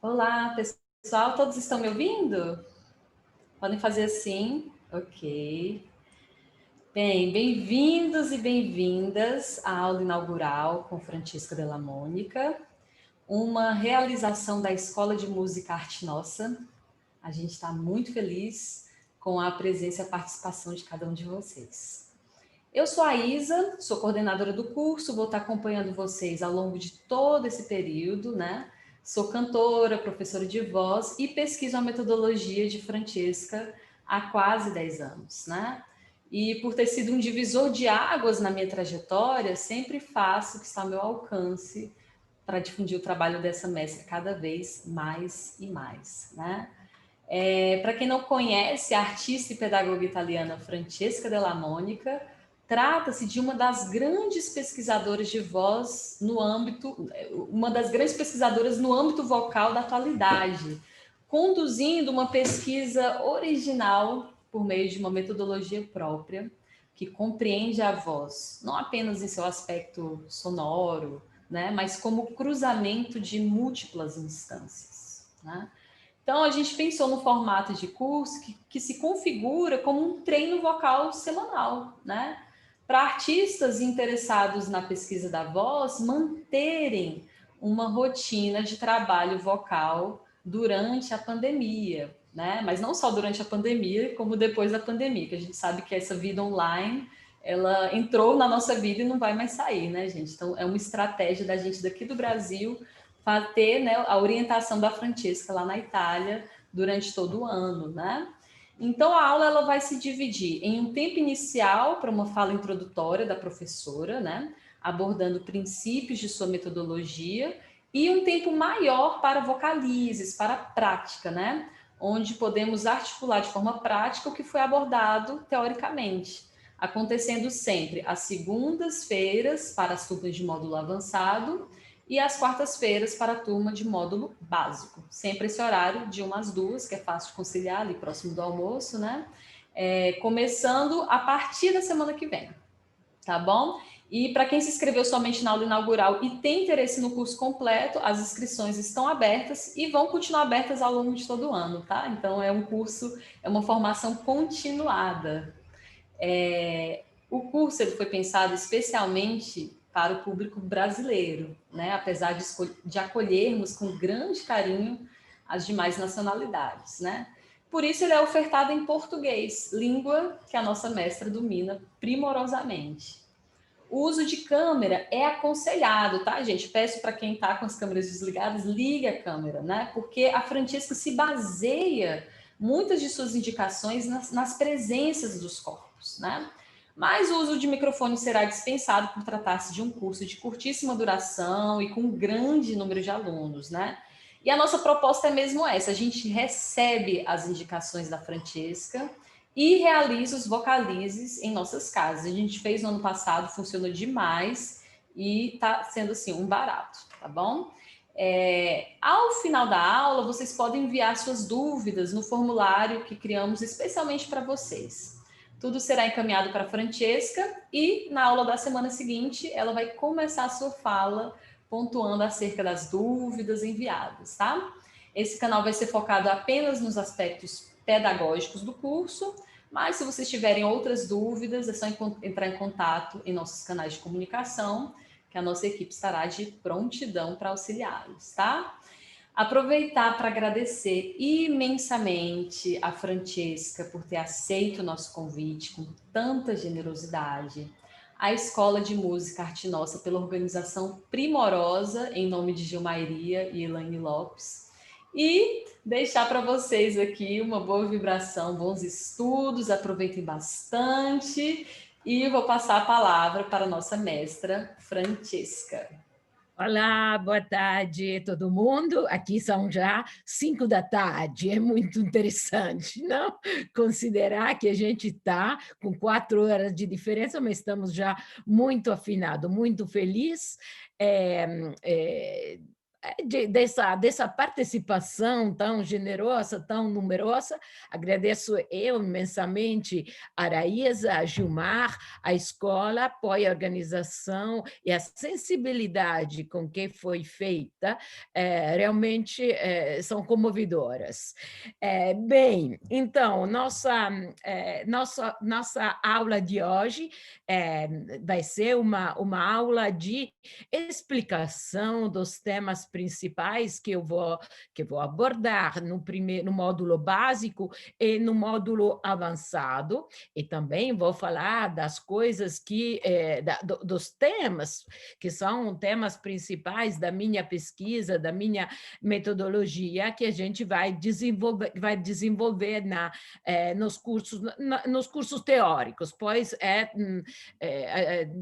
Olá, pessoal, todos estão me ouvindo? Podem fazer assim? Ok. Bem, bem-vindos e bem-vindas à aula inaugural com Francisca Della Mônica, uma realização da Escola de Música Arte Nossa. A gente está muito feliz com a presença e a participação de cada um de vocês. Eu sou a Isa, sou coordenadora do curso, vou estar acompanhando vocês ao longo de todo esse período, né? Sou cantora, professora de voz e pesquiso a metodologia de Francesca há quase 10 anos, né? E por ter sido um divisor de águas na minha trajetória, sempre faço o que está ao meu alcance para difundir o trabalho dessa mestra cada vez mais e mais, né? Para quem não conhece, a artista e pedagoga italiana Francesca Della Mônica trata-se de uma das grandes pesquisadoras de voz no âmbito, uma das grandes pesquisadoras no âmbito vocal da atualidade, conduzindo uma pesquisa original por meio de uma metodologia própria que compreende a voz, não apenas em seu aspecto sonoro, né, mas como cruzamento de múltiplas instâncias, né? Então, a gente pensou no formato de curso que se configura como um treino vocal semanal, né? Para artistas interessados na pesquisa da voz manterem uma rotina de trabalho vocal durante a pandemia, né? Mas não só durante a pandemia, como depois da pandemia, que a gente sabe que essa vida online, ela entrou na nossa vida e não vai mais sair, né, gente? Então, é uma estratégia da gente daqui do Brasil ter, né, a orientação da Francesca lá na Itália durante todo o ano, né? Então, a aula ela vai se dividir em um tempo inicial para uma fala introdutória da professora, né? Abordando princípios de sua metodologia, e um tempo maior para vocalizes, para a prática, né? Onde podemos articular de forma prática o que foi abordado teoricamente, acontecendo sempre às segundas-feiras para as turmas de módulo avançado e às quartas-feiras para a turma de módulo básico. Sempre esse horário de 1 às 2, que é fácil de conciliar ali próximo do almoço, né? Começando a partir da semana que vem, tá bom? E para quem se inscreveu somente na aula inaugural e tem interesse no curso completo, as inscrições estão abertas e vão continuar abertas ao longo de todo o ano, tá? Então é um curso, é uma formação continuada. O curso ele foi pensado especialmente para o público brasileiro, né? Apesar de acolhermos com grande carinho as demais nacionalidades, né? Por isso ele é ofertado em português, língua que a nossa mestra domina primorosamente. O uso de câmera é aconselhado, tá, gente? Peço para quem está com as câmeras desligadas, ligue a câmera, né? Porque a Francesca se baseia muitas de suas indicações nas presenças dos corpos, né? Mas o uso de microfone será dispensado por tratar-se de um curso de curtíssima duração e com um grande número de alunos, né? E a nossa proposta é mesmo essa: a gente recebe as indicações da Francesca e realiza os vocalizes em nossas casas. A gente fez no ano passado, funcionou demais e está sendo assim um barato, tá bom? Ao final da aula, vocês podem enviar suas dúvidas no formulário que criamos especialmente para vocês. Tudo será encaminhado para a Francesca e na aula da semana seguinte ela vai começar a sua fala pontuando acerca das dúvidas enviadas, tá? Esse canal vai ser focado apenas nos aspectos pedagógicos do curso, mas se vocês tiverem outras dúvidas, é só entrar em contato em nossos canais de comunicação, que a nossa equipe estará de prontidão para auxiliá-los, tá? Aproveitar para agradecer imensamente a Francesca por ter aceito o nosso convite com tanta generosidade, a Escola de Música Arte Nossa pela organização primorosa, em nome de Gilmairia e Elaine Lopes, e deixar para vocês aqui uma boa vibração, bons estudos, aproveitem bastante, e vou passar a palavra para a nossa mestra, Francesca. Olá, boa tarde todo mundo. Aqui são já 5 da tarde, é muito interessante, não? Considerar que a gente está com 4 horas de diferença, mas estamos já muito afinados, muito feliz. Dessa participação tão generosa, tão numerosa. Agradeço eu imensamente a Raíza, a Gilmar, a escola, apoia a organização e a sensibilidade com que foi feita, realmente são comovedoras. Bem, então, nossa aula de hoje vai ser uma aula de explicação dos temas principais que eu vou abordar no módulo básico e no módulo avançado, e também vou falar das coisas dos temas que são temas principais da minha pesquisa, da minha metodologia, que a gente vai desenvolver nos cursos teóricos, pois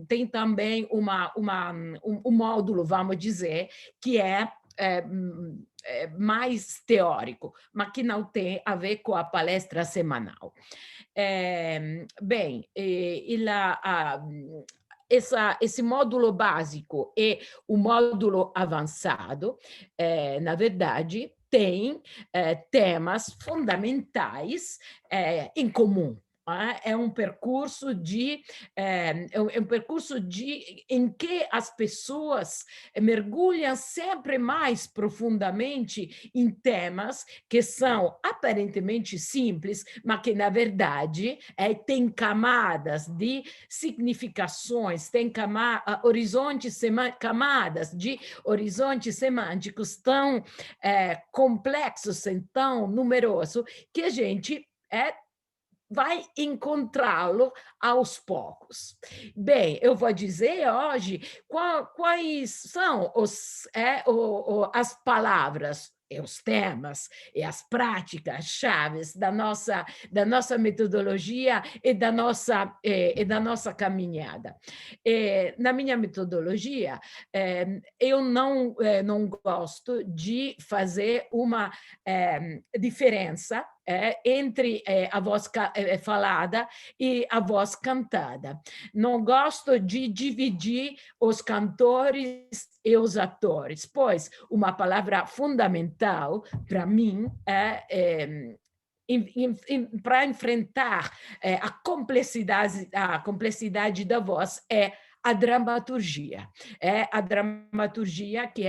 tem também um módulo, vamos dizer, que mais teórico, mas que não tem a ver com a palestra semanal. Bem, esse módulo básico e o módulo avançado, na verdade, tem temas fundamentais em comum. é um percurso é um percurso em que as pessoas mergulham sempre mais profundamente em temas que são aparentemente simples, mas que, na verdade, têm camadas de significações, têm camadas de horizontes semânticos tão complexos, tão numerosos, que a gente vai encontrá-lo aos poucos. Bem, eu vou dizer hoje quais são as palavras, e os temas e as práticas chaves da nossa metodologia e da nossa caminhada. Na minha metodologia, eu não gosto de fazer uma diferença entre a voz falada e a voz cantada. Não gosto de dividir os cantores e os atores, pois uma palavra fundamental para mim para enfrentar a complexidade da voz é a dramaturgia. É a dramaturgia que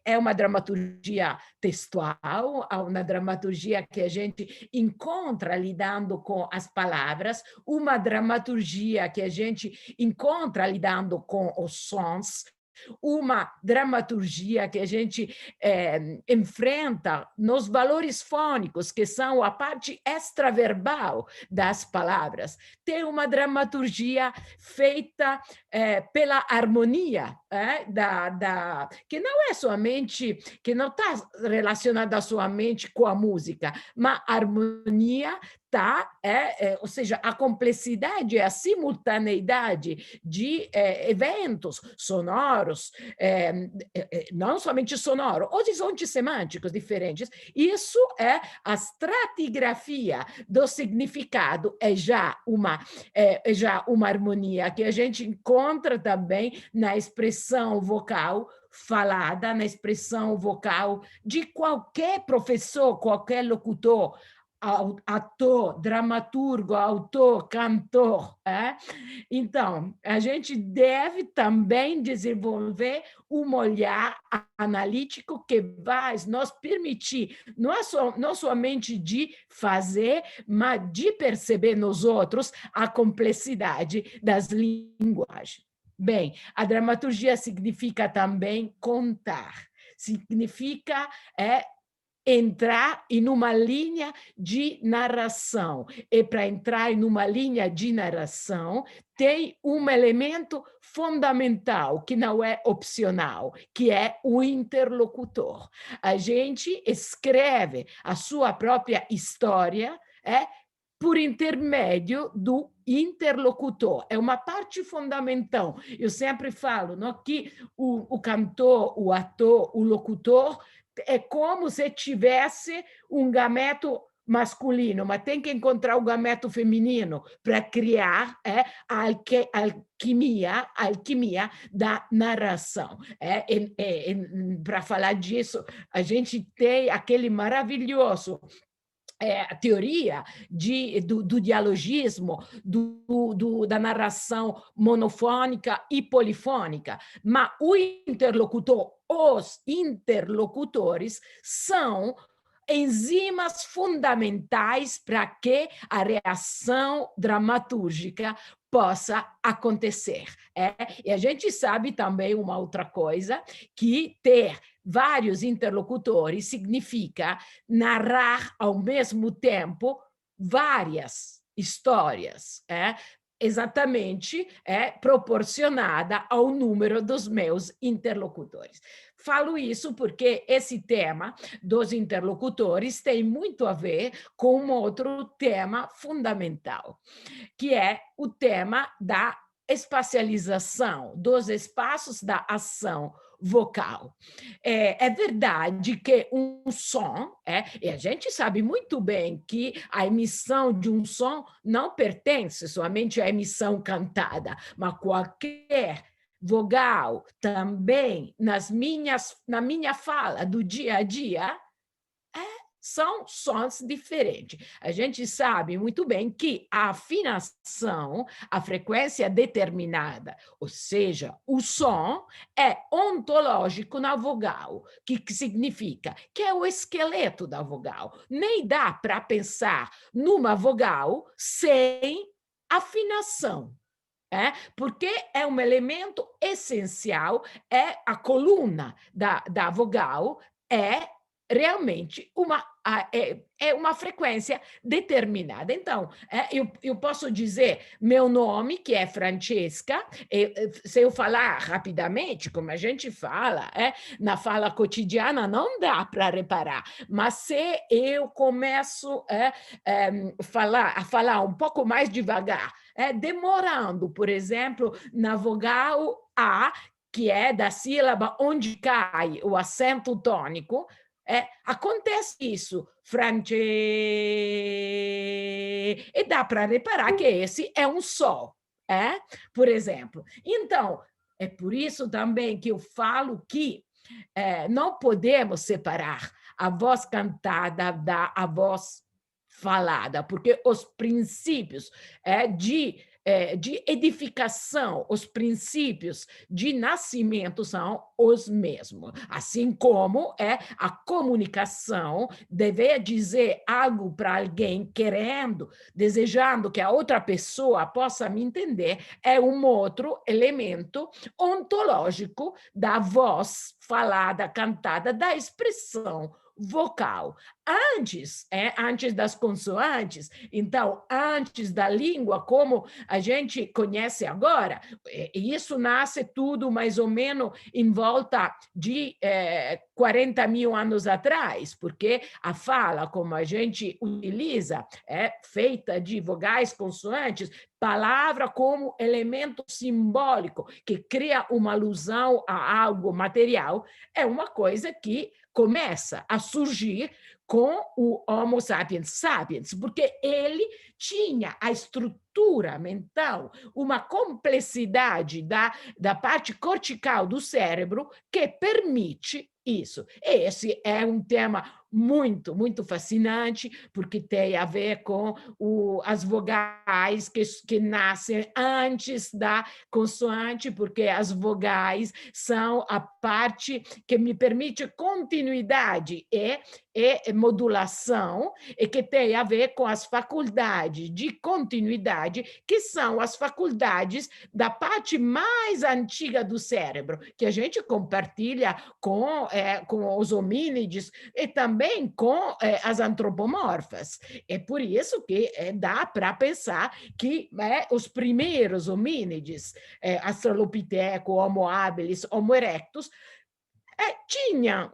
é uma dramaturgia textual, uma dramaturgia que a gente encontra lidando com as palavras, uma dramaturgia que a gente encontra lidando com os sons, uma dramaturgia que a gente enfrenta nos valores fônicos, que são a parte extraverbal das palavras. Tem uma dramaturgia feita pela harmonia, que não é somente, que não está relacionada somente com a música, mas a harmonia ou seja, a complexidade e a simultaneidade de eventos sonoros, não somente sonoro, horizontes semânticos diferentes. Isso é a estratigrafia do significado, é já uma harmonia que a gente encontra também na expressão vocal falada, na expressão vocal de qualquer professor, qualquer locutor, ator, dramaturgo, autor, cantor. Então, a gente deve também desenvolver um olhar analítico que vai nos permitir não somente de fazer, mas de perceber nos outros a complexidade das linguagens. Bem, a dramaturgia significa também contar, significa entrar em uma linha de narração. E para entrar em uma linha de narração, tem um elemento fundamental, que não é opcional, que é o interlocutor. A gente escreve a sua própria história, por intermédio do interlocutor. É uma parte fundamental. Eu sempre falo, não, que o cantor, o ator, o locutor é como se tivesse um gameto masculino, mas tem que encontrar o gameto feminino para criar a alquimia da narração. Para falar disso, a gente tem aquele maravilhoso a teoria do dialogismo, da narração monofônica e polifônica, mas os interlocutores são enzimas fundamentais para que a reação dramatúrgica possa acontecer. E a gente sabe também uma outra coisa, que ter vários interlocutores significa narrar ao mesmo tempo várias histórias, exatamente proporcionada ao número dos meus interlocutores. Falo isso porque esse tema dos interlocutores tem muito a ver com um outro tema fundamental, que é o tema da espacialização dos espaços da ação vocal. É verdade que um som, e a gente sabe muito bem que a emissão de um som não pertence somente à emissão cantada, mas qualquer vogal também na minha fala do dia a dia são sons diferentes. A gente sabe muito bem que a afinação, a frequência determinada, ou seja, o som, é ontológico na vogal, que significa que é o esqueleto da vogal. Nem dá para pensar numa vogal sem afinação. Porque é um elemento essencial, é a coluna da vogal, é realmente é uma frequência determinada. Então, eu posso dizer meu nome, que é Francesca, se eu falar rapidamente, como a gente fala, na fala cotidiana, não dá para reparar, mas se eu começo a falar um pouco mais devagar, demorando, por exemplo, na vogal A, que é da sílaba onde cai o acento tônico, acontece isso, e dá para reparar que esse é um sol, por exemplo. Então, é por isso também que eu falo que não podemos separar a voz cantada da a voz falada, porque os princípios de edificação, os princípios de nascimento são os mesmos. Assim como a comunicação, deve dizer algo para alguém querendo, desejando que a outra pessoa possa me entender, é um outro elemento ontológico da voz falada, cantada, da expressão vocal. Antes das consoantes, então, antes da língua, como a gente conhece agora, isso nasce tudo mais ou menos em volta de 40 mil anos atrás, porque a fala, como a gente utiliza, é feita de vogais, consoantes, palavra como elemento simbólico, que cria uma alusão a algo material, é uma coisa que começa a surgir com o Homo sapiens sapiens, porque ele tinha a estrutura mental, uma complexidade da parte cortical do cérebro que permite isso. Esse é um tema muito, muito fascinante, porque tem a ver com as vogais que nascem antes da consoante, porque as vogais são a parte que me permite continuidade e modulação, e que tem a ver com as faculdades de continuidade, que são as faculdades da parte mais antiga do cérebro, que a gente compartilha com os homínides e também com as antropomorfas. É por isso que dá para pensar que os primeiros homínides, Australopiteco, Homo habilis, Homo erectus, tinham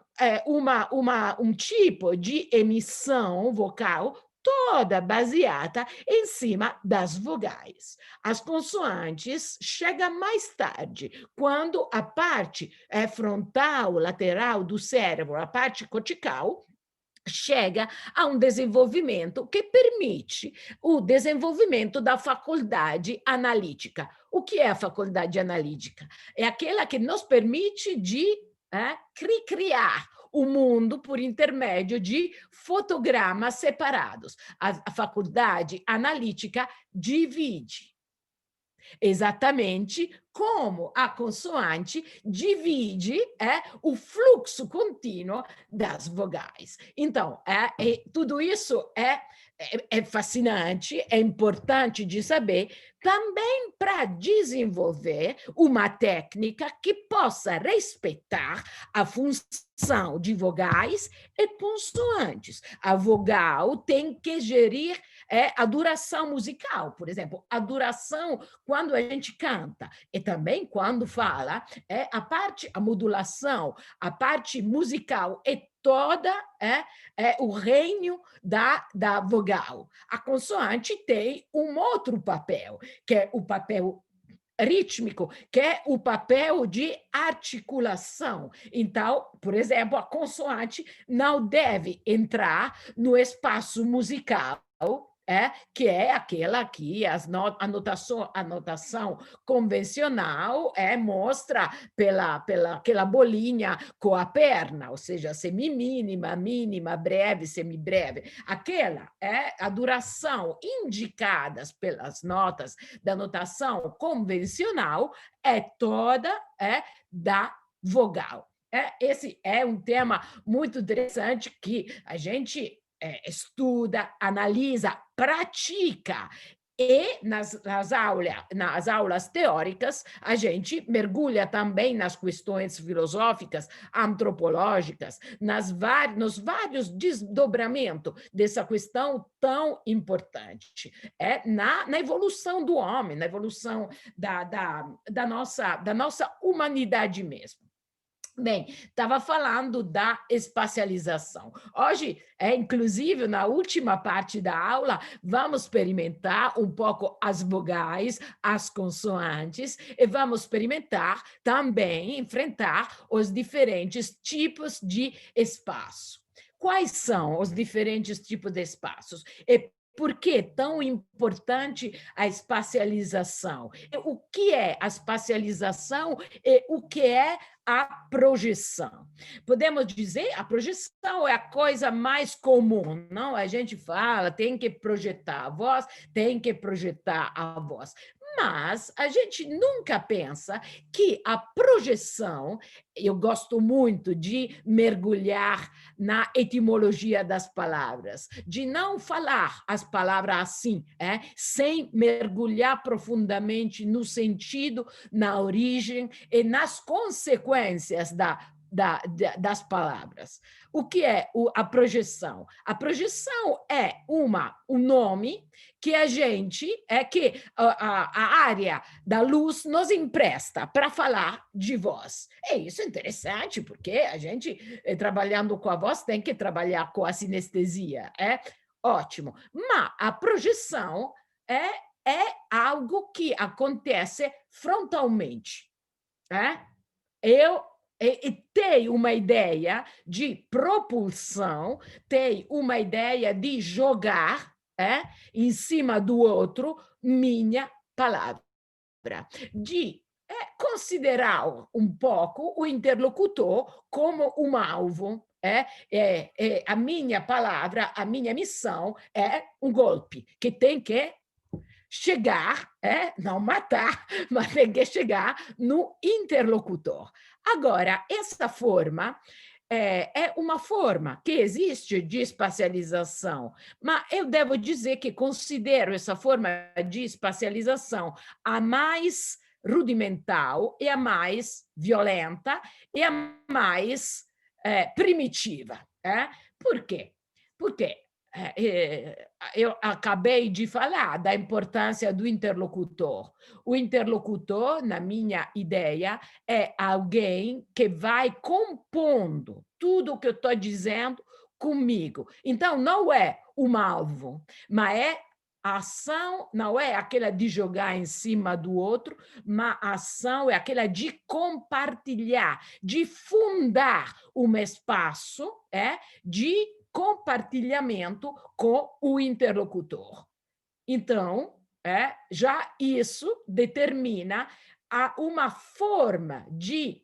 um tipo de emissão vocal toda baseada em cima das vogais. As consoantes chegam mais tarde, quando a parte frontal, lateral do cérebro, a parte cortical, chega a um desenvolvimento que permite o desenvolvimento da faculdade analítica. O que é a faculdade analítica? É aquela que nos permite de criar o mundo por intermédio de fotogramas separados. A faculdade analítica divide. Exatamente como a consoante divide o fluxo contínuo das vogais. Então, tudo isso é fascinante, é importante de saber, também para desenvolver uma técnica que possa respeitar a função de vogais e consoantes. A vogal tem que gerir a duração musical, por exemplo, a duração quando a gente canta e também quando fala, a modulação, a parte musical é toda o reino da vogal. A consoante tem um outro papel, que é o papel rítmico, que é o papel de articulação. Então, por exemplo, a consoante não deve entrar no espaço musical que é aquela que a notação convencional mostra pela aquela bolinha com a perna, ou seja, semimínima, mínima, breve, semibreve. Aquela é a duração indicadas pelas notas da notação convencional é toda da vogal. Esse é um tema muito interessante que a gente estuda, analisa, pratica. E nas aulas teóricas, a gente mergulha também nas questões filosóficas, antropológicas, nos vários desdobramentos dessa questão tão importante. Na evolução do homem, na evolução da nossa humanidade mesmo. Bem, estava falando da espacialização. Hoje, inclusive, na última parte da aula, vamos experimentar um pouco as vogais, as consoantes, e vamos experimentar também, enfrentar os diferentes tipos de espaço. Quais são os diferentes tipos de espaços? E por que é tão importante a espacialização? O que é a espacialização e o que é a projeção? Podemos dizer, a projeção é a coisa mais comum, não? A gente fala, tem que projetar a voz, tem que projetar a voz. Mas a gente nunca pensa que a projeção, eu gosto muito de mergulhar na etimologia das palavras, de não falar as palavras assim, sem mergulhar profundamente no sentido, na origem e nas consequências das palavras. O que é a projeção? A projeção é um nome que a área da luz nos empresta para falar de voz. E isso é interessante, porque a gente, trabalhando com a voz, tem que trabalhar com a sinestesia. Ótimo. Mas a projeção é algo que acontece frontalmente. Eu tem uma ideia de propulsão, tem uma ideia de jogar em cima do outro minha palavra, de considerar um pouco o interlocutor como um alvo. A minha palavra, a minha missão é um golpe que tem que chegar, não matar, mas tem que chegar no interlocutor. Agora, essa forma é uma forma que existe de espacialização, mas eu devo dizer que considero essa forma de espacialização a mais rudimentar e a mais violenta e a mais primitiva. Por quê? Porque eu acabei de falar da importância do interlocutor. O interlocutor, na minha ideia, é alguém que vai compondo tudo o que eu estou dizendo comigo. Então, não é um alvo, mas a ação não é aquela de jogar em cima do outro, mas a ação é aquela de compartilhar, de fundar um espaço de compartilhamento com o interlocutor. Então, já isso determina uma forma de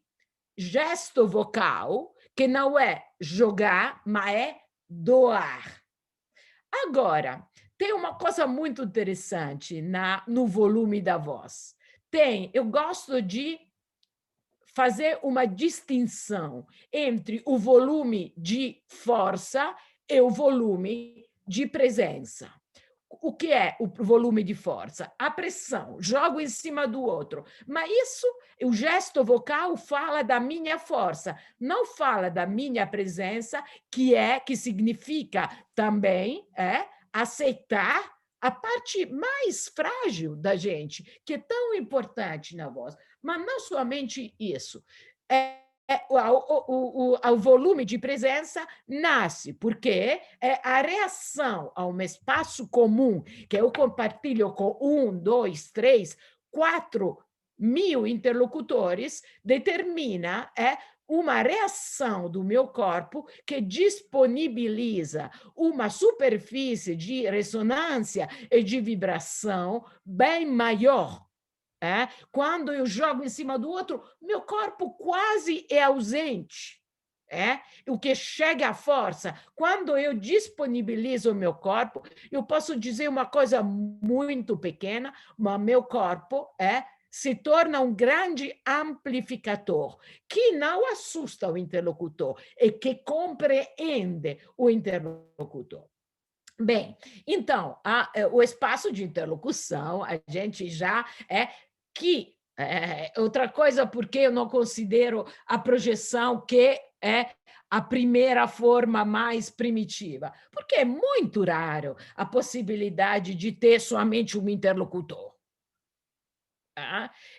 gesto vocal que não é jogar, mas é doar. Agora, tem uma coisa muito interessante no volume da voz. Eu gosto de fazer uma distinção entre o volume de força e o volume de presença. O que é o volume de força? A pressão, jogo em cima do outro. Mas isso, o gesto vocal fala da minha força, não fala da minha presença, que significa também aceitar a parte mais frágil da gente, que é tão importante na voz. Mas não somente isso. O volume de presença nasce porque a reação a um espaço comum que eu compartilho com 1, 2, 3, 4 mil interlocutores determina uma reação do meu corpo que disponibiliza uma superfície de ressonância e de vibração bem maior. Quando eu jogo em cima do outro, meu corpo quase é ausente. O que chega à força. Quando eu disponibilizo o meu corpo, eu posso dizer uma coisa muito pequena, mas meu corpo se torna um grande amplificador, que não assusta o interlocutor e que compreende o interlocutor. Bem, então, o espaço de interlocução, a gente já que outra coisa, porque eu não considero a projeção que é a primeira forma mais primitiva, porque é muito raro a possibilidade de ter somente um interlocutor.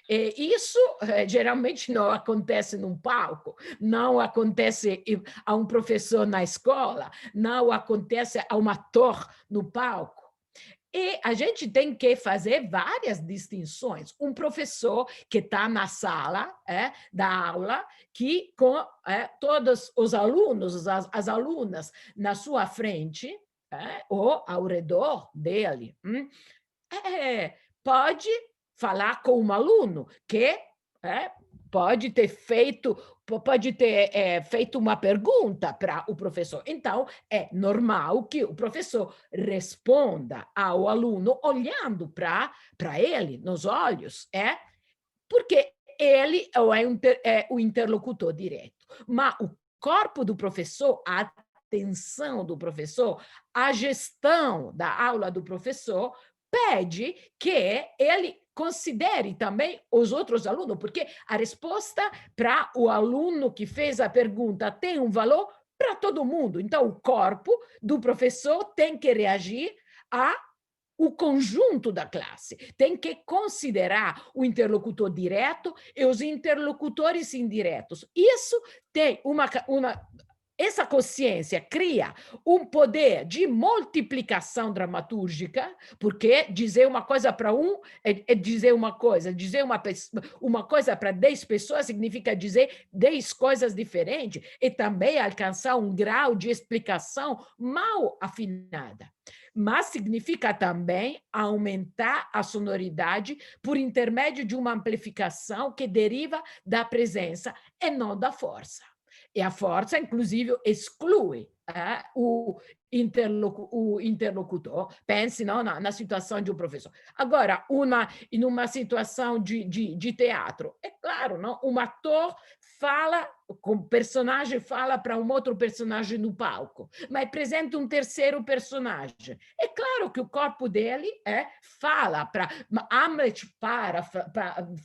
E isso geralmente não acontece num palco, não acontece a um professor na escola, não acontece a um ator no palco. E a gente tem que fazer várias distinções. Um professor que está na sala da aula, que com todos os alunos, as alunas na sua frente, ou ao redor dele, pode falar com um aluno que pode ter feito uma pergunta para o professor. Então, é normal que o professor responda ao aluno olhando para ele nos olhos, porque ele é o interlocutor direto. Mas o corpo do professor, a atenção do professor, a gestão da aula do professor pede que ele considere também os outros alunos, porque a resposta para o aluno que fez a pergunta tem um valor para todo mundo. Então, o corpo do professor tem que reagir ao conjunto da classe, tem que considerar o interlocutor direto e os interlocutores indiretos. Isso tem essa consciência cria um poder de multiplicação dramatúrgica, porque dizer uma coisa para um é dizer uma coisa para 10 pessoas significa dizer 10 coisas diferentes e também alcançar um grau de explicação mal afinada. Mas significa também aumentar a sonoridade por intermédio de uma amplificação que deriva da presença e não da força. E a força, inclusive, exclui o interlocutor. Pense não, na situação de um professor. Agora, em uma situação de teatro, é claro, não? Um ator fala, com personagem fala para um outro personagem no palco, mas apresenta um terceiro personagem. É claro que o corpo dele fala para Hamlet,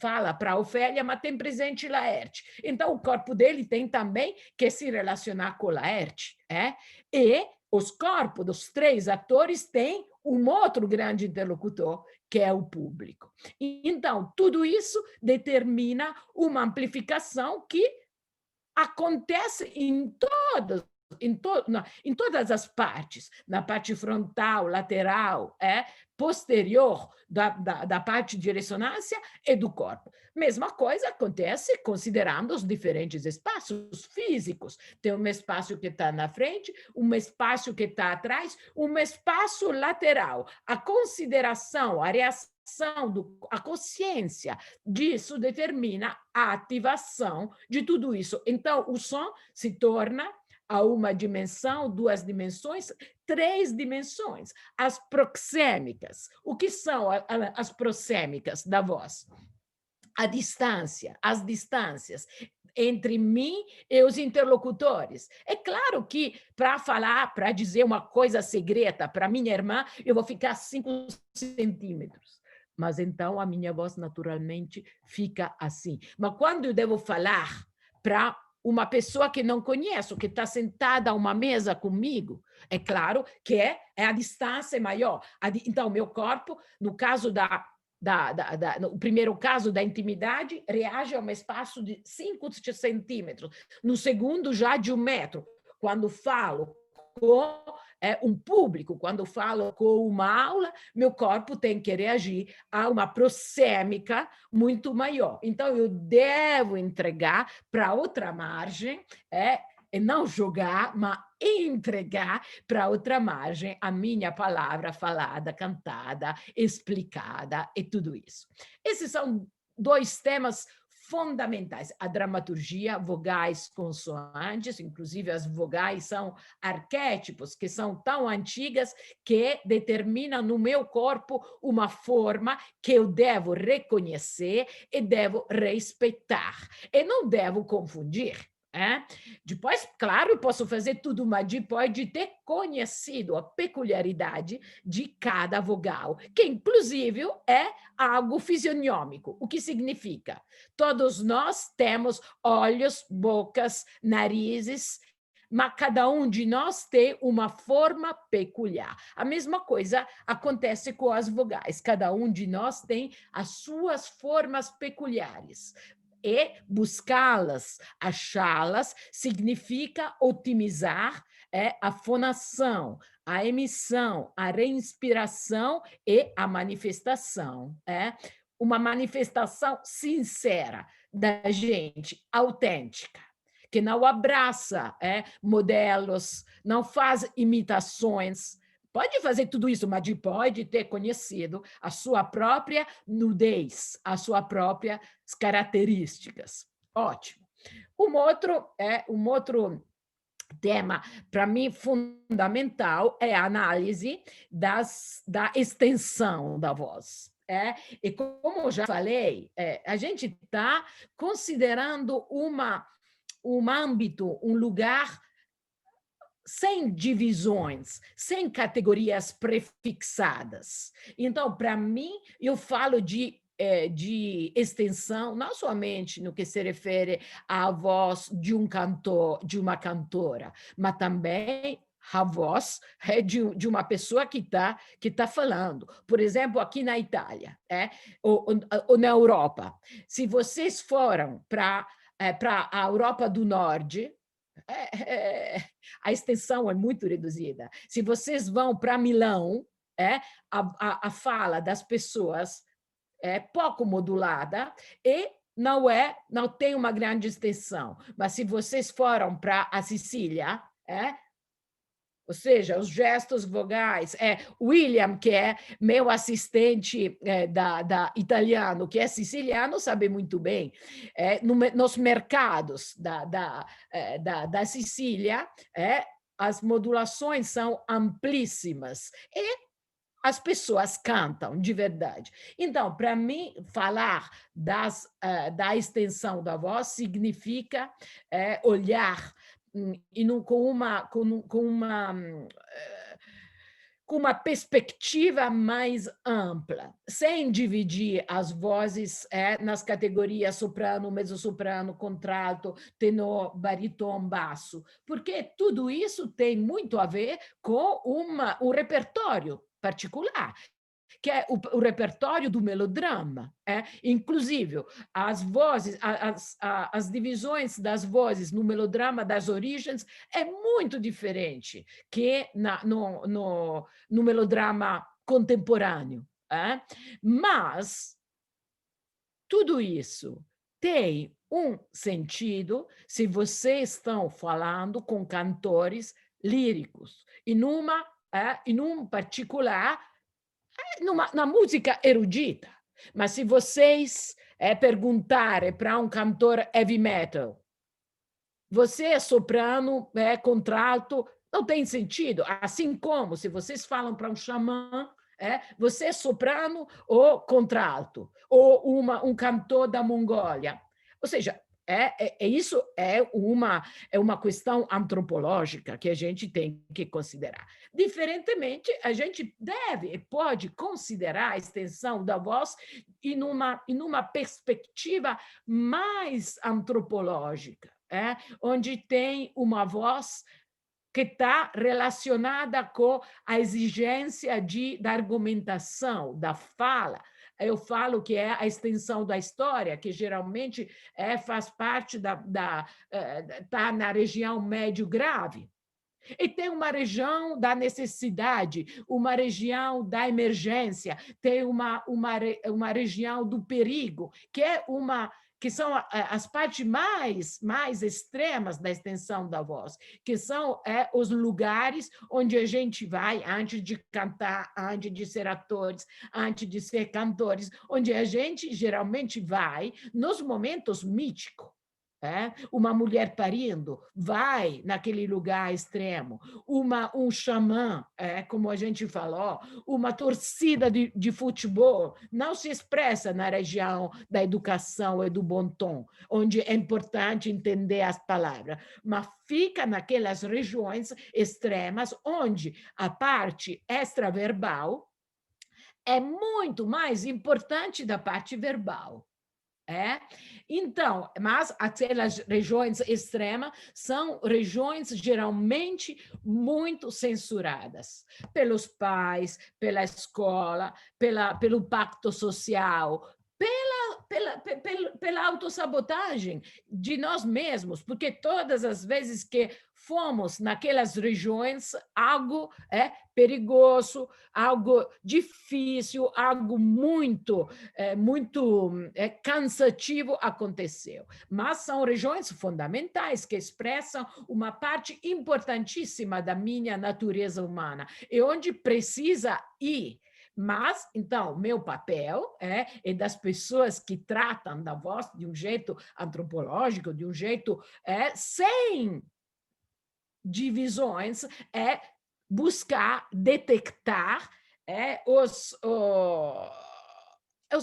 fala para Ofélia, mas tem presente Laerte. Então, o corpo dele tem também que se relacionar com Laerte. E os corpos dos 3 atores têm um outro grande interlocutor, que é o público. Então, tudo isso determina uma amplificação que acontece em todas as partes, na parte frontal, lateral, posterior da parte de ressonância e do corpo. Mesma coisa acontece considerando os diferentes espaços físicos. Tem um espaço que está na frente, um espaço que está atrás, um espaço lateral. A consideração, a reação, a consciência disso determina a ativação de tudo isso. Então, o som se torna a uma dimensão, 2 dimensões, 3 dimensões. As proxêmicas. O que são as proxêmicas da voz? As distâncias entre mim e os interlocutores. É claro que para dizer uma coisa secreta para minha irmã, eu vou ficar 5 centímetros. Mas então a minha voz naturalmente fica assim. Mas quando eu devo falar para uma pessoa que não conheço, que está sentada a uma mesa comigo, é claro que a distância é maior. Então, meu corpo, no caso no primeiro caso da intimidade, reage a um espaço de 5 centímetros. No segundo, já de 1 metro. Quando falo com um público. Quando falo com uma aula, meu corpo tem que reagir a uma proxêmica muito maior. Então, eu devo entregar para outra margem, e não jogar, mas entregar para outra margem a minha palavra falada, cantada, explicada e tudo isso. Esses são dois temas fundamentais: a dramaturgia, vogais, consoantes, inclusive as vogais são arquétipos que são tão antigas que determinam no meu corpo uma forma que eu devo reconhecer e devo respeitar, e não devo confundir. Depois, claro, eu posso fazer tudo, mas depois de ter conhecido a peculiaridade de cada vogal, que inclusive é algo fisionômico. O que significa? Todos nós temos olhos, bocas, narizes, mas cada um de nós tem uma forma peculiar. A mesma coisa acontece com as vogais. Cada um de nós tem as suas formas peculiares. E buscá-las, achá-las, significa otimizar a fonação, a emissão, a reinspiração e a manifestação. Uma manifestação sincera da gente, autêntica, que não abraça modelos, não faz imitações. Pode fazer tudo isso, mas pode ter conhecido a sua própria nudez, a sua própria características. Ótimo. Um outro tema, para mim, fundamental é a análise da extensão da voz. E como eu já falei, a gente está considerando um âmbito, um lugar sem divisões, sem categorias prefixadas. Então, para mim, eu falo de extensão, não somente no que se refere à voz de um cantor, de uma cantora, mas também a voz de uma pessoa que tá falando. Por exemplo, aqui na Itália, ou na Europa. Se vocês foram para a Europa do Norte, a extensão é muito reduzida. Se vocês vão para Milão, a fala das pessoas é pouco modulada e não tem uma grande extensão. Mas se vocês foram para a Sicília, ou seja, os gestos vogais. William, que é meu assistente da italiano, que é siciliano, sabe muito bem. Nos mercados da Sicília, as modulações são amplíssimas e as pessoas cantam de verdade. Então, para mim, falar da extensão da voz significa olhar e não, com uma perspectiva mais ampla, sem dividir as vozes nas categorias soprano, mezzo-soprano, contralto, tenor, barítono, basso, porque tudo isso tem muito a ver com um repertório particular, que é o repertório do melodrama. Inclusive, as vozes, as divisões das vozes no melodrama das origens é muito diferente que no melodrama contemporâneo. Mas tudo isso tem um sentido se vocês estão falando com cantores líricos, e num particular, na música erudita. Mas se vocês perguntarem para um cantor heavy metal, você é soprano, contralto, não tem sentido. Assim como se vocês falam para um xamã, você é soprano ou contralto, ou um cantor da Mongólia. Ou seja, isso é uma questão antropológica que a gente tem que considerar. Diferentemente, a gente deve e pode considerar a extensão da voz em numa perspectiva mais antropológica, onde tem uma voz que está relacionada com a exigência da argumentação, da fala. Eu falo que é a extensão da história, que geralmente faz parte tá na região médio grave. E tem uma região da necessidade, uma região da emergência, tem uma região do perigo, que são as partes mais extremas da extensão da voz, que são os lugares onde a gente vai antes de cantar, antes de ser atores, antes de ser cantores, onde a gente geralmente vai nos momentos míticos. Uma mulher parindo vai naquele lugar extremo, um xamã, como a gente falou, uma torcida de futebol não se expressa na região da educação e do bom tom, onde é importante entender as palavras, mas fica naquelas regiões extremas onde a parte extraverbal é muito mais importante da parte verbal. Então, mas aquelas regiões extremas são regiões geralmente muito censuradas pelos pais, pela escola, pelo pacto social, pela autossabotagem de nós mesmos, porque todas as vezes que fomos naquelas regiões, algo é perigoso, algo difícil, algo muito cansativo aconteceu. Mas são regiões fundamentais que expressam uma parte importantíssima da minha natureza humana e onde precisa ir. Mas, então, meu papel é das pessoas que tratam da voz de um jeito antropológico, de um jeito sem divisões, é buscar detectar os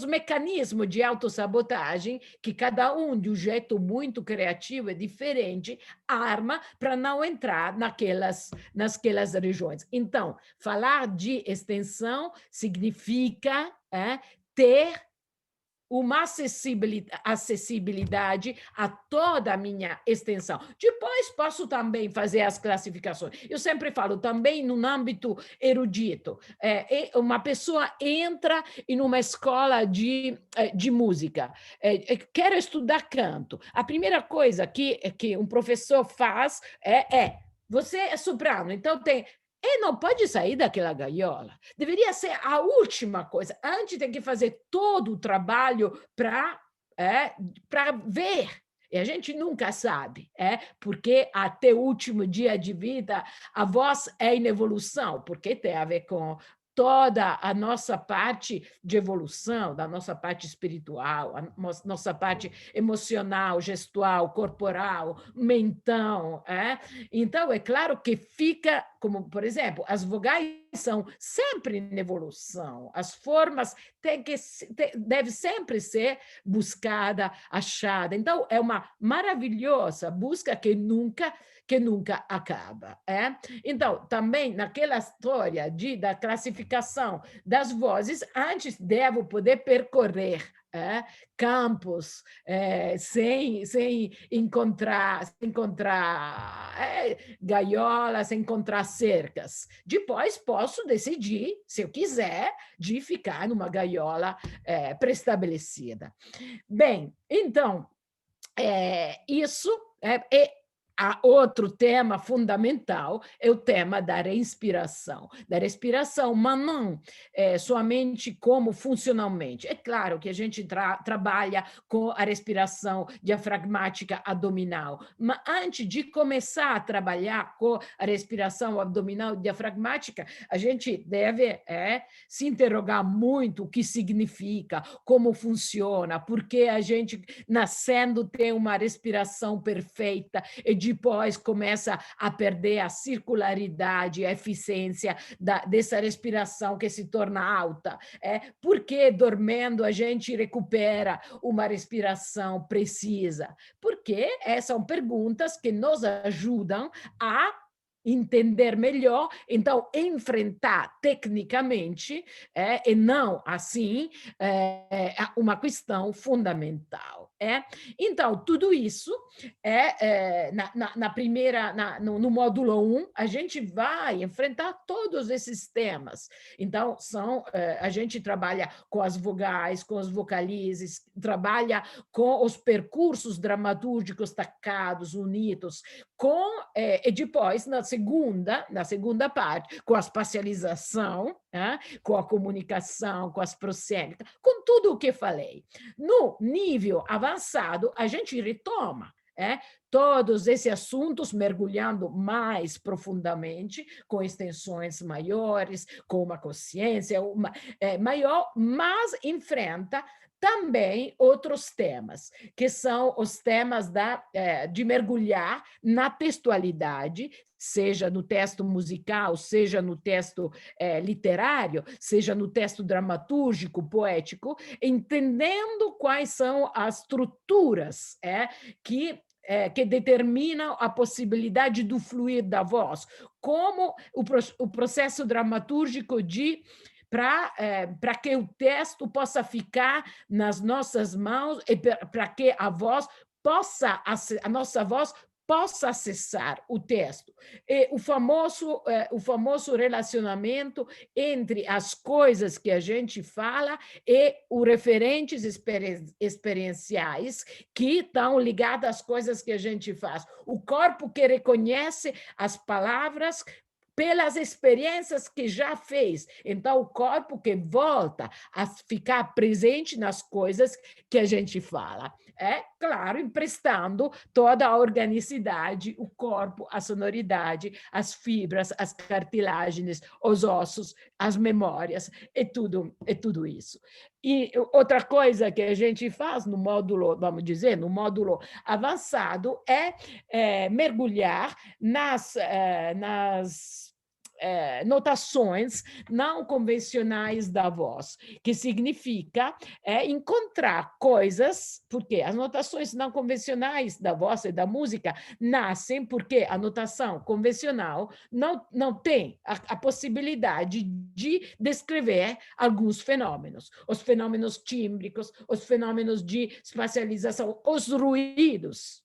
mecanismos de autossabotagem que cada um, de um jeito muito criativo e diferente, arma para não entrar naquelas regiões. Então, falar de extensão significa ter uma acessibilidade a toda a minha extensão. Depois posso também fazer as classificações. Eu sempre falo também no âmbito erudito. Uma pessoa entra em uma escola de música, quer estudar canto. A primeira coisa que um professor faz você é soprano, então e não pode sair daquela gaiola. Deveria ser a última coisa. Antes tem que fazer todo o trabalho para ver. E a gente nunca sabe, porque até o último dia de vida a voz é em evolução, porque tem a ver com toda a nossa parte de evolução, da nossa parte espiritual, a nossa parte emocional, gestual, corporal, mental. Então, é claro que fica, como, por exemplo, as vogais são sempre em evolução, as formas deve sempre ser buscada, achada. Então, é uma maravilhosa busca que nunca acaba. Então, também naquela história da classificação das vozes, antes devo poder percorrer campos sem encontrar gaiolas, sem encontrar cercas. Depois posso decidir, se eu quiser, de ficar numa gaiola pré-estabelecida. Bem, então, isso outro tema fundamental é o tema da respiração, mas não somente como funcionalmente. É claro que a gente trabalha com a respiração diafragmática abdominal, mas antes de começar a trabalhar com a respiração abdominal diafragmática, a gente deve se interrogar muito o que significa, como funciona, porque a gente, nascendo, tem uma respiração perfeita e depois começa a perder a circularidade, a eficiência dessa respiração que se torna alta. Porque dormindo a gente recupera uma respiração precisa? Porque são perguntas que nos ajudam a entender melhor, então enfrentar tecnicamente e não assim uma questão fundamental. Então, tudo isso no módulo 1, a gente vai enfrentar todos esses temas. Então, a gente trabalha com as vogais, com os vocalizes, trabalha com os percursos dramatúrgicos tacados, unidos, e depois, na na segunda parte, com a espacialização, com a comunicação, com as prosémitas, com tudo o que falei. No nível avançado, a gente retoma todos esses assuntos, mergulhando mais profundamente, com extensões maiores, com uma consciência maior, mas enfrenta também outros temas, que são os temas de mergulhar na textualidade, seja no texto musical, seja no texto literário, seja no texto dramatúrgico, poético, entendendo quais são as estruturas que determinam a possibilidade do fluir da voz, como o processo dramatúrgico para que o texto possa ficar nas nossas mãos e para que a nossa voz possa acessar o texto. E o famoso relacionamento entre as coisas que a gente fala e os referentes experienciais que estão ligados às coisas que a gente faz. O corpo que reconhece as palavras pelas experiências que já fez. Então, o corpo que volta a ficar presente nas coisas que a gente fala. Claro, emprestando toda a organicidade, o corpo, a sonoridade, as fibras, as cartilagens, os ossos, as memórias, e tudo isso. E outra coisa que a gente faz no módulo, vamos dizer, no módulo avançado, é mergulhar nas notações não convencionais da voz, que significa encontrar coisas, porque as notações não convencionais da voz e da música nascem porque a notação convencional não tem a possibilidade de descrever alguns fenômenos, os fenômenos tímbricos, os fenômenos de espacialização, os ruídos,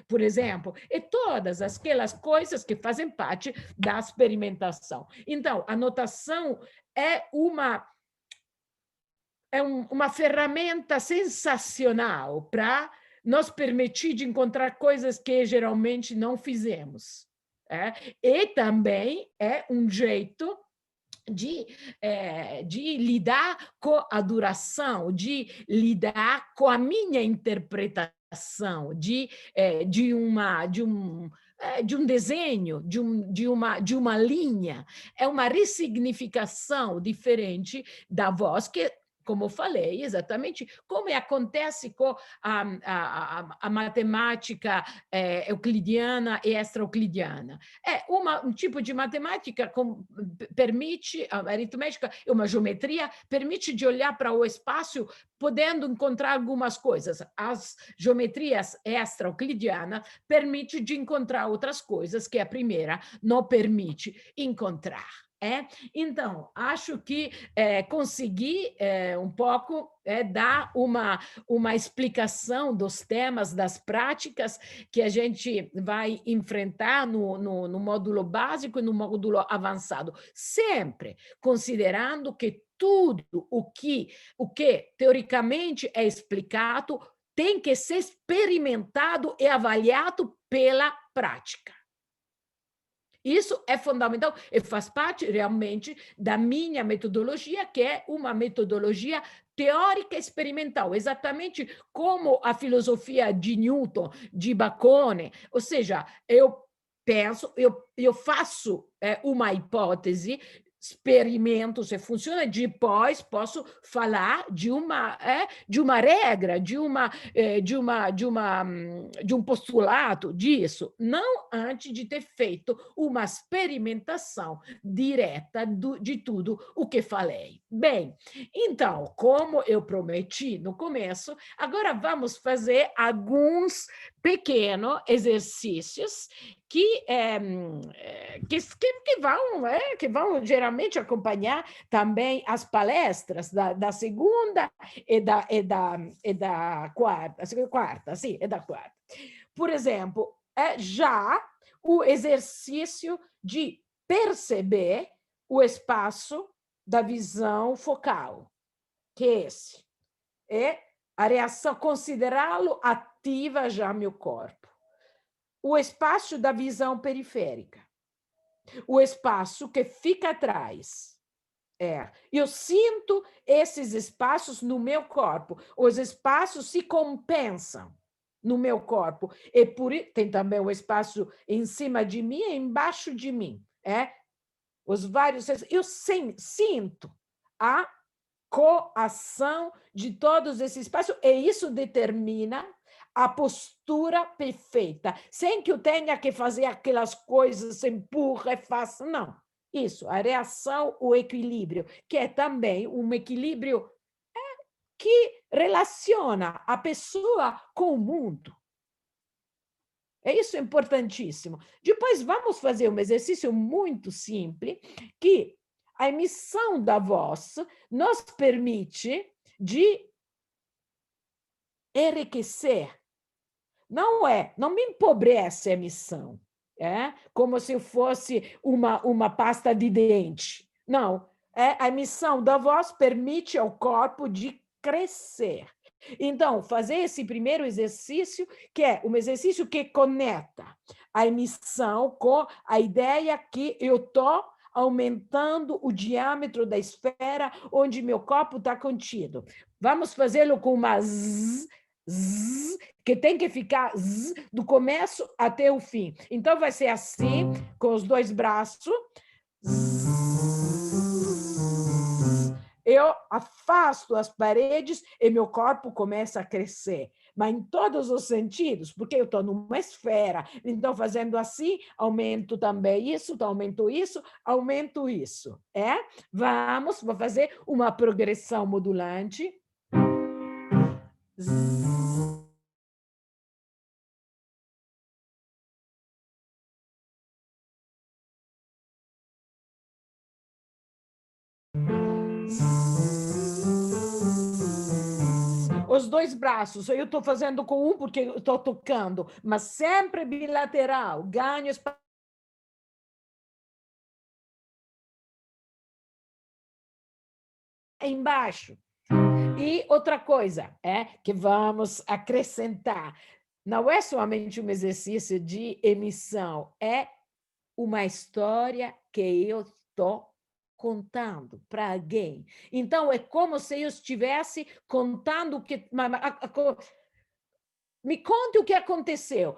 por exemplo, e todas aquelas coisas que fazem parte da experimentação. Então, a notação é uma ferramenta sensacional para nos permitir de encontrar coisas que geralmente não fizemos. E também é um jeito de lidar com a duração, de lidar com a minha interpretação, de um desenho, de uma linha. É uma ressignificação diferente da voz que, como falei, exatamente como acontece com a matemática euclidiana e extra-euclidiana. Um tipo de matemática permite, a aritmética é uma geometria, permite de olhar para o espaço, podendo encontrar algumas coisas. As geometrias extra-euclidianas permitem de encontrar outras coisas que a primeira não permite encontrar. Então, acho que consegui um pouco dar uma explicação dos temas, das práticas que a gente vai enfrentar no módulo básico e no módulo avançado, sempre considerando que tudo o que teoricamente é explicado tem que ser experimentado e avaliado pela prática. Isso é fundamental e faz parte realmente da minha metodologia, que é uma metodologia teórica experimental, exatamente como a filosofia de Newton, de Bacone. Ou seja, eu penso, eu faço uma hipótese, experimento se funciona, depois posso falar de uma regra, de um postulado disso, não antes de ter feito uma experimentação direta de tudo o que falei. Bem, então, como eu prometi no começo, agora vamos fazer alguns pequenos exercícios que vão geralmente acompanhar também as palestras da segunda e da quarta, sim, e da quarta. Por exemplo, já o exercício de perceber o espaço da visão focal, que é esse. É a reação, considerá-lo ativa já meu corpo. O espaço da visão periférica. o espaço que fica atrás. Eu sinto esses espaços no meu corpo. Os espaços se compensam no meu corpo. Tem também o espaço em cima de mim e embaixo de mim. Os vários. Eu sinto a coação de todos esses espaços, e isso determina a postura perfeita, sem que eu tenha que fazer aquelas coisas, empurra e faça, não. Isso, a reação, o equilíbrio, que é também um equilíbrio que relaciona a pessoa com o mundo. Isso é importantíssimo. Depois, vamos fazer um exercício muito simples, que a emissão da voz nos permite de enriquecer. Não me empobrece a emissão, como se eu fosse uma pasta de dente. Não, a emissão da voz permite ao corpo de crescer. Então, fazer esse primeiro exercício, que é um exercício que conecta a emissão com a ideia que eu estou aumentando o diâmetro da esfera onde meu corpo está contido. Vamos fazê-lo com uma zzz, zzz, que tem que ficar zzz, do começo até o fim. Então, vai ser assim, com os dois braços. Eu afasto as paredes e meu corpo começa a crescer, mas em todos os sentidos, porque eu estou numa esfera. Então, fazendo assim, aumento também isso, aumento isso, aumento isso. Vou fazer uma progressão modulante. Os dois braços, eu estou fazendo com um porque eu estou tocando, mas sempre bilateral, ganho espaço. Embaixo. E outra coisa que vamos acrescentar, não é somente um exercício de emissão, é uma história que eu estou contando para alguém. Então, é como se eu estivesse contando o que... Me conte o que aconteceu.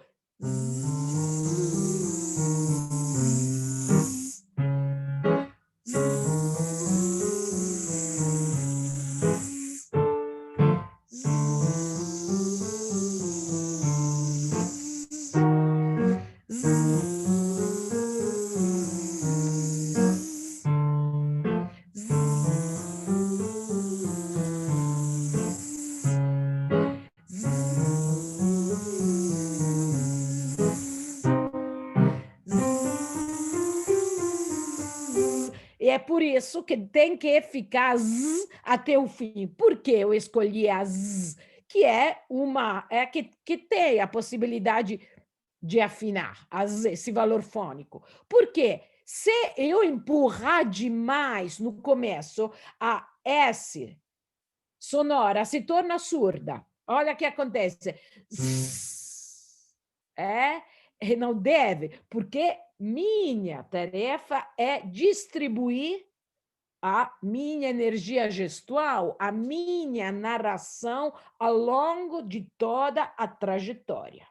E é por isso que tem que ficar zzz até o fim. Por que eu escolhi a zzz? Que é que tem a possibilidade de afinar esse valor fônico. Por quê? Se eu empurrar demais no começo, a S sonora se torna surda. Olha o que acontece. Não deve, porque minha tarefa é distribuir a minha energia gestual, a minha narração ao longo de toda a trajetória.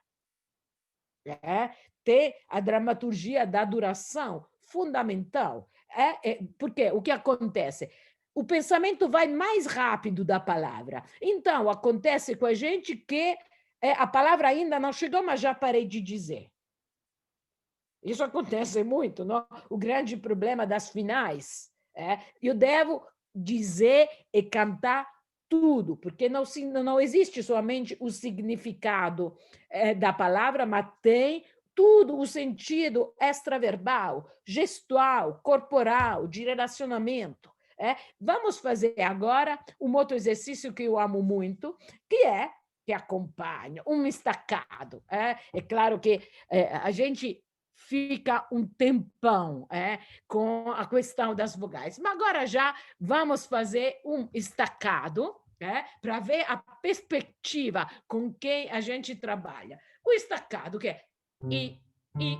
Ter a dramaturgia da duração, fundamental. Porque o que acontece? O pensamento vai mais rápido da palavra. Então, acontece com a gente que a palavra ainda não chegou, mas já parei de dizer. Isso acontece muito, não? O grande problema das finais. Eu devo dizer e cantar tudo, porque não existe somente o significado da palavra, mas tem tudo o sentido extraverbal, gestual, corporal, de relacionamento. Vamos fazer agora um outro exercício que eu amo muito, que acompanha, um estacado. É claro que a gente fica um tempão com a questão das vogais. Mas agora já vamos fazer um estacado para ver a perspectiva com quem a gente trabalha. O estacado que é i, i,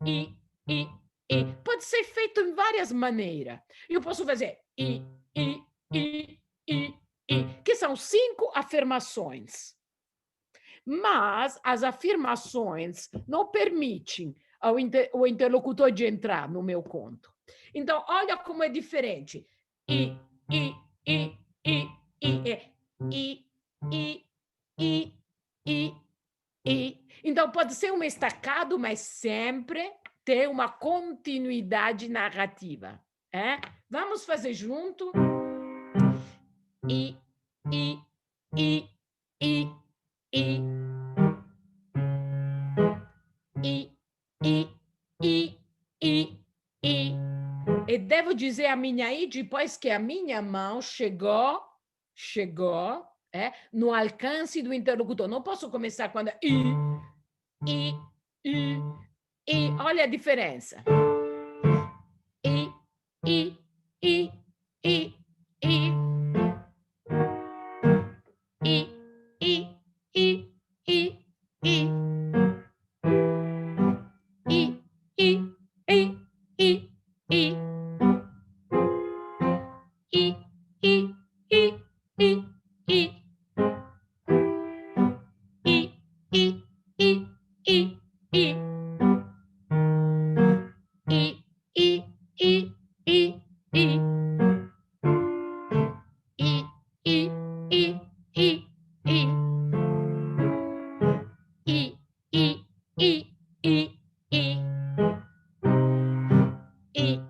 i, i, e. Pode ser feito em várias maneiras. Eu posso fazer e, e, que são 5 afirmações. Mas as afirmações não permitem ao interlocutor de entrar no meu conto. Então, olha como é diferente. E, e, e, e, e, e, e, e, e, e. Então, pode ser um estacado, mas sempre ter uma continuidade narrativa. É? Vamos fazer junto. E, e, e, e, e. E, e, e, e, e. E devo dizer a minha I depois que a minha mão chegou no alcance do interlocutor. Não posso começar quando I, I, I. Olha a diferença. I, I, I, I, I. I, I, I, I, I. I, I, I, I, I. I, I, I, I, I. I, I, I, I, I. I, I, I, I, I. I, I, I, I, I. I, I, I, I, I. I, I, I,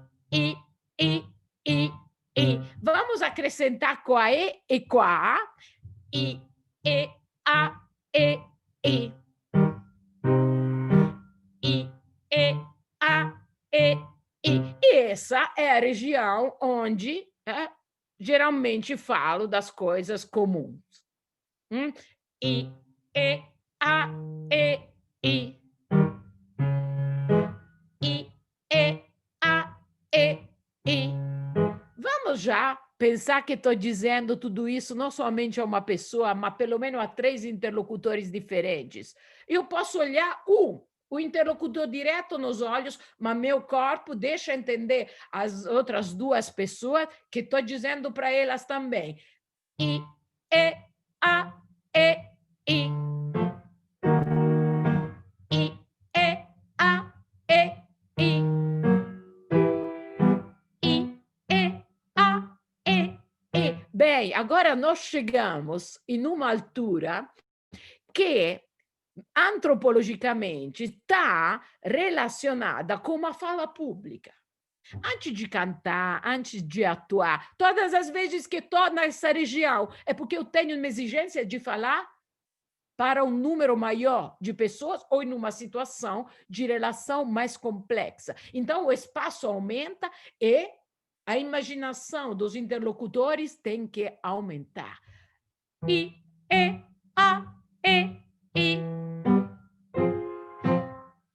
I, I. Vamos acrescentar com a E com a A. I, E, A, E, I. I, E, A, E, I. E essa é a região onde geralmente falo das coisas comuns. I, E, A, E, I. I, E, A, E, I. Vamos já pensar que estou dizendo tudo isso não somente a uma pessoa, mas pelo menos a 3 interlocutores diferentes. Eu posso olhar o interlocutor direto nos olhos, mas meu corpo deixa entender as outras 2 pessoas que estou dizendo para elas também. I, E, A, E, I. I, E, A, E, I. I, E, A, E, I. Bem, agora nós chegamos em uma altura que antropologicamente está relacionada com uma fala pública. Antes de cantar, antes de atuar, todas as vezes que estou nessa região, é porque eu tenho uma exigência de falar para um número maior de pessoas ou em uma situação de relação mais complexa. Então, o espaço aumenta e a imaginação dos interlocutores tem que aumentar. I, E, A, E, I.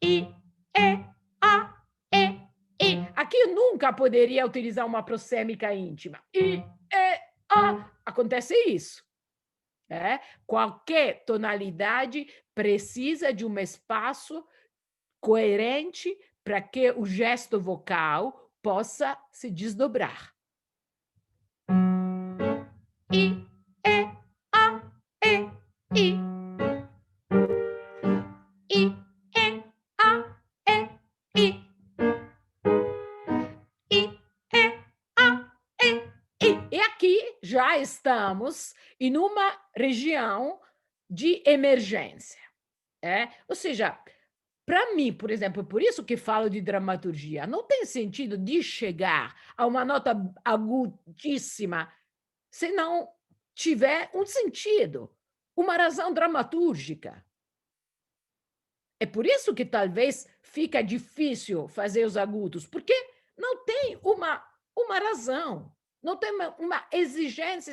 I, E, A, E, I. Aqui eu nunca poderia utilizar uma prosêmica íntima. I, E, A. Acontece isso. Qualquer tonalidade precisa de um espaço coerente para que o gesto vocal possa se desdobrar. I, E, A, E, I. I, E, A, E, I. I, E, A, E, I. E aqui já estamos em uma região de emergência. Ou seja, para mim, por exemplo, por isso que falo de dramaturgia, não tem sentido de chegar a uma nota agudíssima se não tiver um sentido, uma razão dramatúrgica. É por isso que talvez fica difícil fazer os agudos, porque não tem uma razão, não tem uma exigência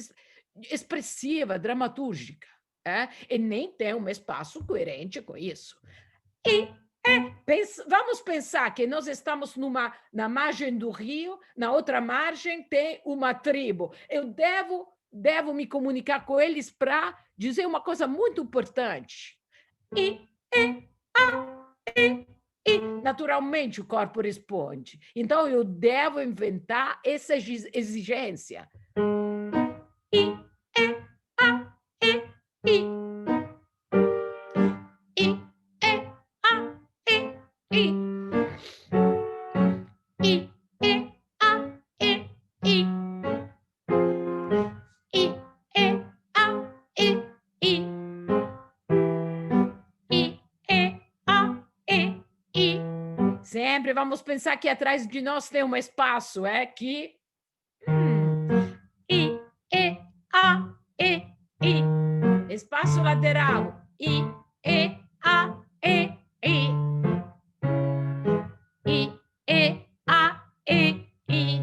expressiva, dramatúrgica, e nem tem um espaço coerente com isso. E vamos pensar que nós estamos na margem do rio, na outra margem tem uma tribo. Eu devo me comunicar com eles para dizer uma coisa muito importante. I, E, A, E, I. E, naturalmente, o corpo responde. Então, eu devo inventar essa exigência. I, E, A, E, I. I, E, A, E, I. I, E, A, E, I. I, E, A, E, I. I, E, A, E, I. Sempre vamos pensar que atrás de nós tem um espaço, que I, E, A, E, I. Espaço lateral. I, E, A, E, I. I, E, A, E, I.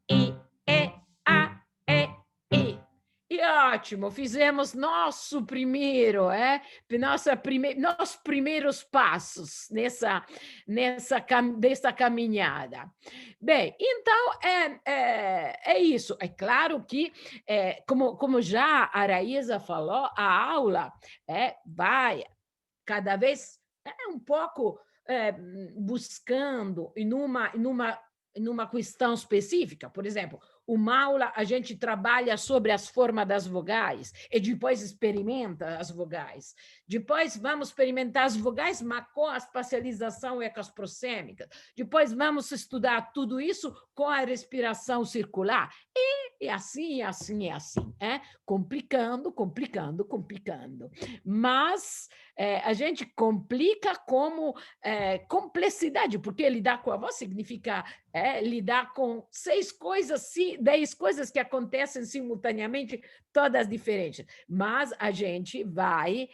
I, E, A, E, I. E ótimo, fizemos nosso primeiro, nossos primeiros passos dessa caminhada. Bem, então é isso. É claro que, como já a Raíza falou, a aula vai cada vez um pouco buscando em uma questão específica. Por exemplo, uma aula a gente trabalha sobre as formas das vogais e depois experimenta as vogais. Depois vamos experimentar as vogais, mas com a espacialização ecosprossêmica. Depois vamos estudar tudo isso com a respiração circular. E assim, complicando. Mas a gente complica como complexidade, porque lidar com a voz significa lidar com 6 coisas, 10 coisas que acontecem simultaneamente, todas diferentes. Mas a gente vai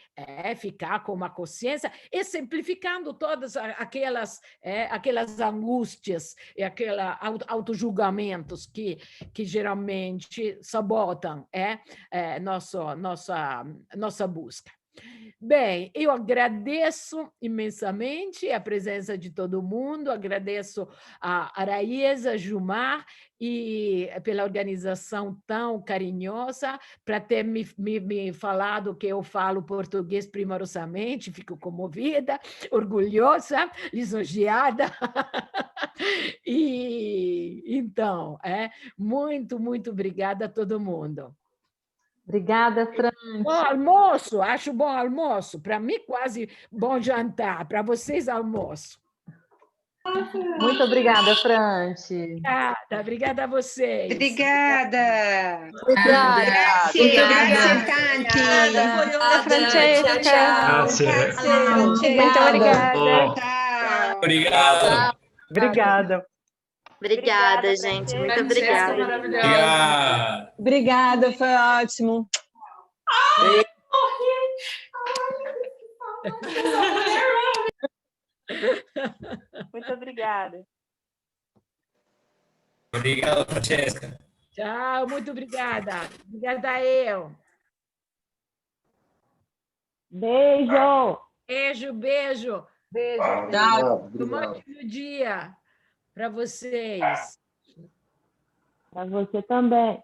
ficar com uma consciência e simplificando todas aquelas angústias e aqueles autojulgamentos que geralmente sabotam nossa busca. Bem, eu agradeço imensamente a presença de todo mundo, agradeço a Raíza, Gilmar, e pela organização tão carinhosa, para ter me falado que eu falo português primorosamente, fico comovida, orgulhosa, lisonjeada. E então, muito, muito obrigada a todo mundo. Obrigada, Fran. Bom almoço, acho bom almoço. Para mim, quase bom jantar. Para vocês, almoço. Muito obrigada, Frante. Obrigada a vocês. Obrigada. Obrigada. Grazie tanti. Francesca. Tchau. Muito obrigada. Tchau. Obrigado. Obrigada. Obrigada, gente. Muito obrigada. Obrigado. Obrigada, foi ótimo. Muito obrigada. Obrigado, Francesca. Tchau, muito obrigada. Obrigada eu. Beijo. Beijo, beijo. Beijo. Tchau. Um ótimo dia para vocês. Para você também.